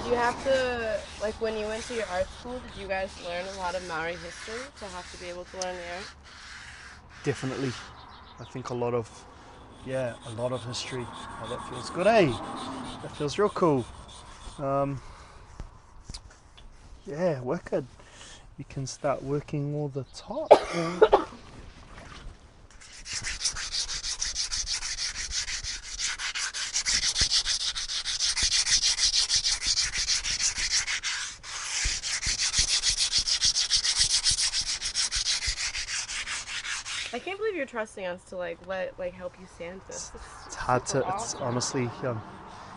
you have to, like, when you went to your art school, did you guys learn a lot of Maori history to have to be able to learn the art? Definitely. I think a lot of history. Oh, that feels good, eh? That feels real cool. Yeah, wicked. You can start working all the top. I can't believe you're trusting us to help you sand this. It's hard to. It's awesome. honestly,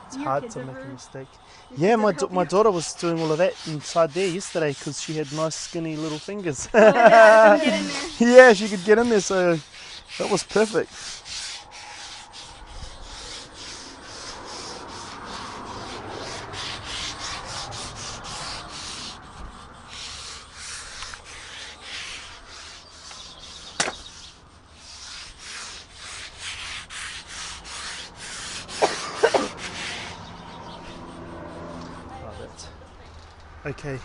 it's Your hard kids to make ever- a mistake. your Yeah, kids ever help my you? daughter was doing all of that inside there yesterday because she had nice skinny little fingers. Get in there. Yeah, she could get in there, so that was perfect. Okay,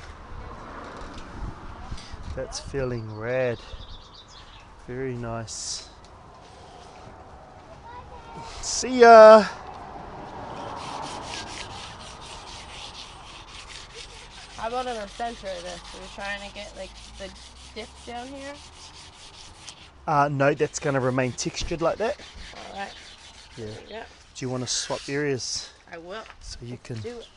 that's feeling rad. Very nice. See ya. How about in the center of this? Are we trying to get like the dip down here? No, that's going to remain textured like that. All right. Yeah. Yeah. Do you want to swap areas I will. so you can? Do it.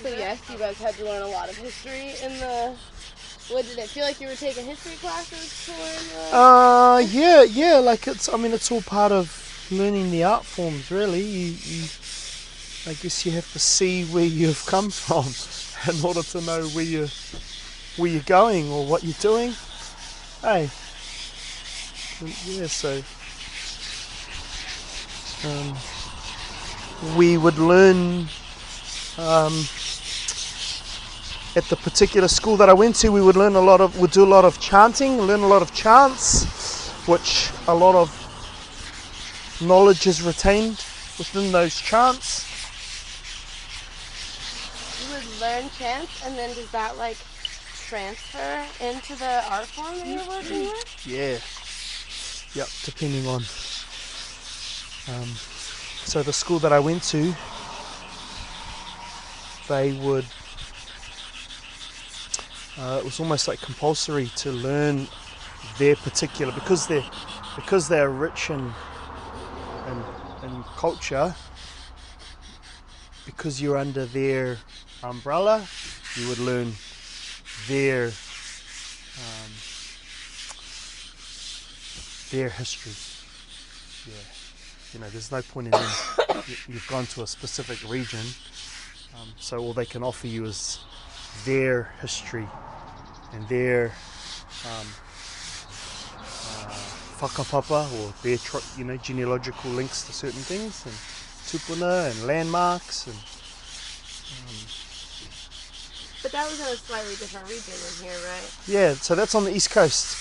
So yes, you guys had to learn a lot of history in the. What did it feel like you were taking history classes to learn? Yeah. Like it's all part of learning the art forms. Really, I guess you have to see where you've come from in order to know where you're going or what you're doing. Hey. Yeah. So. We would learn at the particular school that I went to. We'd do a lot of chanting, learn a lot of chants, which a lot of knowledge is retained within those chants. You would learn chants, and then does that like transfer into the art form that you're working with? Yeah. Yep. Depending on. So the school that I went to, they would. It was almost like compulsory to learn their particular because they're rich in culture. Because you're under their umbrella, you would learn their history. Yeah, there's no point in them. You've gone to a specific region, so all they can offer you is their history and their whakapapa or their genealogical links to certain things and tupuna and landmarks and. But that was in a slightly different region in here, right? Yeah, so that's on the East Coast.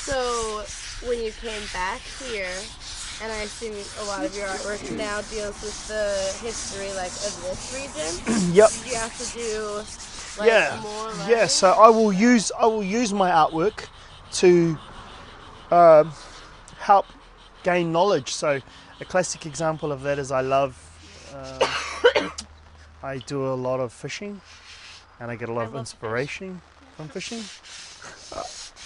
So when you came back here, and I assume a lot of your artwork now deals with the history like of this region. Yep. Did you have to do more? Yeah. So I will use my artwork to help gain knowledge. So a classic example of that is I do a lot of fishing, and I get a lot of inspiration from fishing.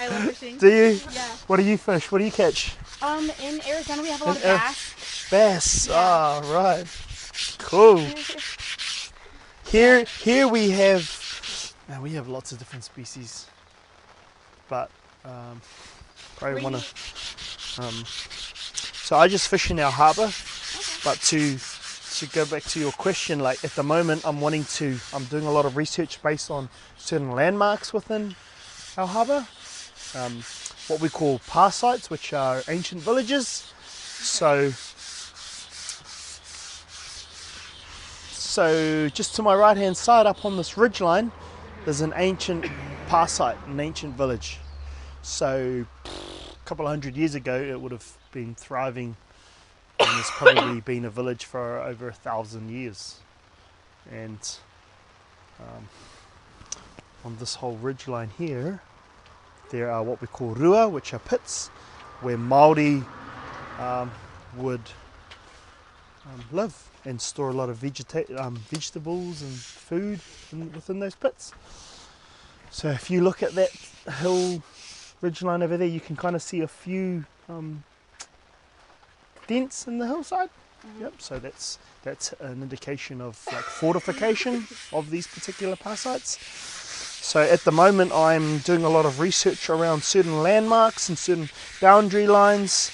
I love fishing. Do you? Yeah. What do you fish? What do you catch? In Arizona we have a lot of bass. Bass. Yeah. Oh, right. Cool. Here we have lots of different species, but probably want to. So I just fish in our harbour, but to go back to your question, like at the moment I'm doing a lot of research based on certain landmarks within our harbour, what we call par sites, which are ancient villages. So just to my right hand side up on this ridgeline, there's an ancient par site, an ancient village. So a couple of hundred years ago, it would have been thriving, and there's probably been a village for over 1,000 years. And on this whole ridgeline here, there are what we call rua, which are pits, where Māori would live and store a lot of vegetables and food within those pits. So if you look at that hill ridgeline over there, you can kind of see a few dents in the hillside. Yep. So that's an indication of like fortification of these particular pa sites. So at the moment, I'm doing a lot of research around certain landmarks and certain boundary lines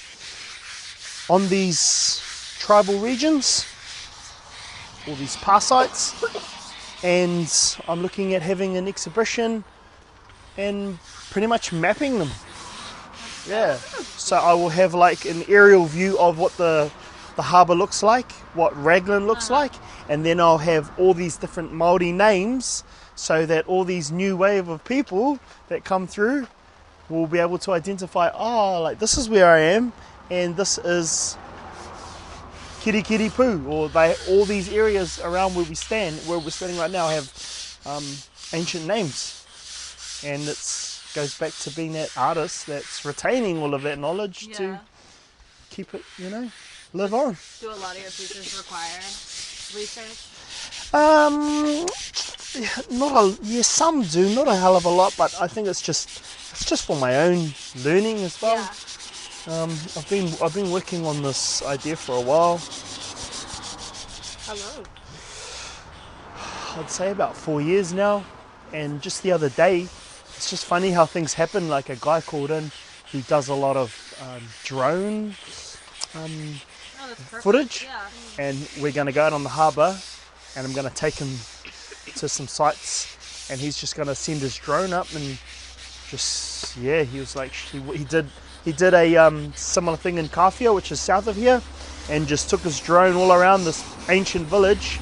on these tribal regions, all these pa sites, and I'm looking at having an exhibition and pretty much mapping them. Yeah. So I will have like an aerial view of what the harbour looks like, what Raglan looks like, and then I'll have all these different Māori names so that all these new wave of people that come through will be able to identify, like this is where I am, and this is Kirikiripu, or all these areas around where we're standing right now have ancient names, and it goes back to being that artist that's retaining all of that knowledge to keep it, live on. Do a lot of your pieces require research? Some do, not a hell of a lot, but I think it's just for my own learning as well. Yeah. I've been working on this idea for a while. How long? I'd say about 4 years now, and just the other day, it's just funny how things happen. Like a guy called in, he does a lot of drone footage, and we're going to go out on the harbour, and I'm going to take him to some sites, and he's just going to send his drone up, and just he was like he did a similar thing in Kawhia, which is south of here, and just took his drone all around this ancient village,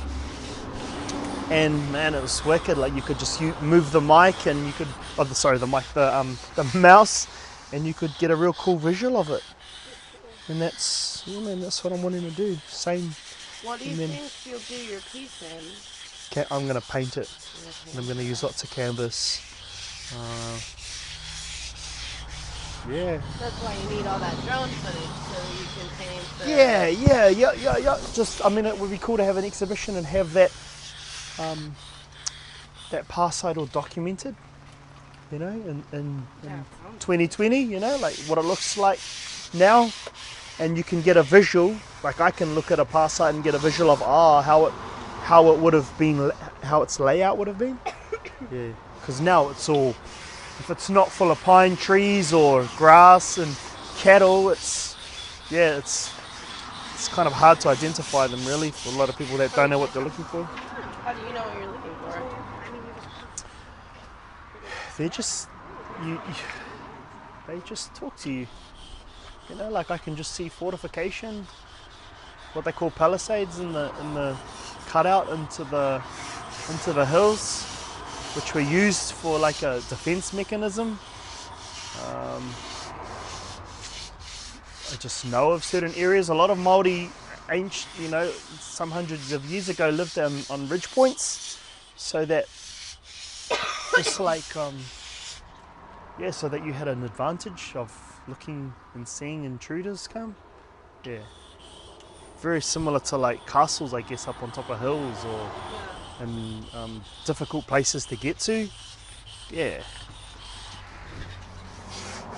and man, it was wicked. Like you could just move the mic, and you could the mouse, and you could get a real cool visual of it. And that's what I'm wanting to do. Same. What do you think you'll do your piece in? I'm going to paint it. And I'm going to use lots of canvas. That's why you need all that drone footage, so you can paint the... Yeah. Just, it would be cool to have an exhibition and have that pa site all documented, in 2020, like what it looks like now. And you can get a visual, like I can look at a pa site and get a visual of how it would have been, how its layout would have been. Yeah, because now it's all, if it's not full of pine trees or grass and cattle, it's kind of hard to identify them really for a lot of people that don't know what they're looking for. How do you know what you're looking for? They're just they just talk to you. Like I can just see fortification, what they call palisades in the cutout into the hills, which were used for like a defense mechanism. I just know of certain areas. A lot of Māori ancient, some hundreds of years ago lived on ridge points, so that just like so that you had an advantage of looking and seeing intruders come. Yeah. Very similar to like castles, I guess, up on top of hills and difficult places to get to. Yeah. Do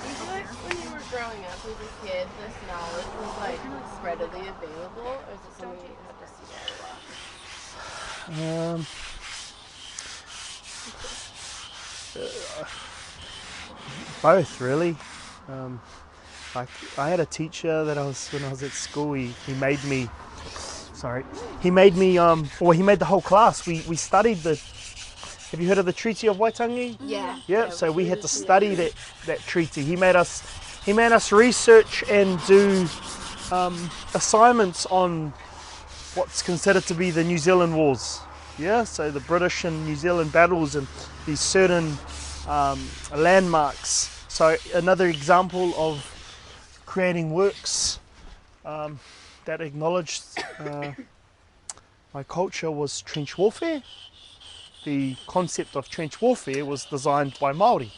you feel like when you were growing up as a kid, this knowledge was like readily available, or is it something you had to see a lot? Both, really. I had a teacher that when I was at school, he made me he made the whole class. We studied have you heard of the Treaty of Waitangi? Yeah. So we had to study that treaty. He made us research and do assignments on what's considered to be the New Zealand Wars. Yeah, so the British and New Zealand battles and these certain landmarks. So another example of creating works that acknowledged my culture was trench warfare. The concept of trench warfare was designed by Māori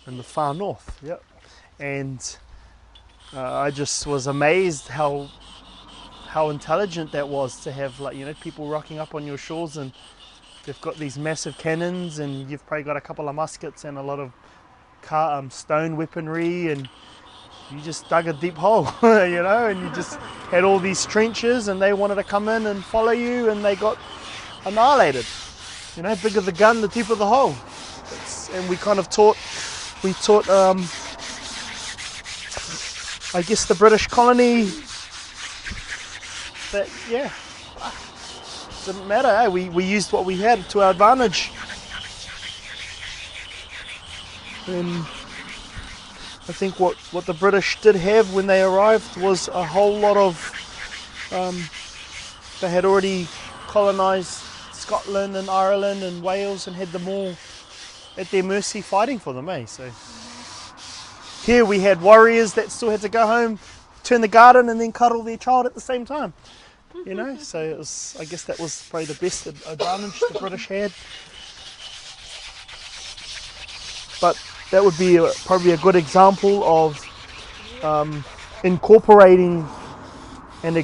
in the far north. Yep. And I just was amazed how intelligent that was, to have, like, you know, people rocking up on your shores and they've got these massive cannons and you've probably got a couple of muskets and a lot of stone weaponry, and you just dug a deep hole, you know, and you just had all these trenches and they wanted to come in and follow you and they got annihilated. You know, bigger the gun, the deeper the hole. And we kind of taught I guess the British colony that, yeah, didn't matter, eh? We used what we had to our advantage. And I think what the British did have when they arrived was a whole lot of, they had already colonised Scotland and Ireland and Wales and had them all at their mercy fighting for them, eh? So here we had warriors that still had to go home, turn the garden and then cuddle their child at the same time. You know, so it was, I guess that was probably the best advantage the British had. But that would be probably a good example of incorporating and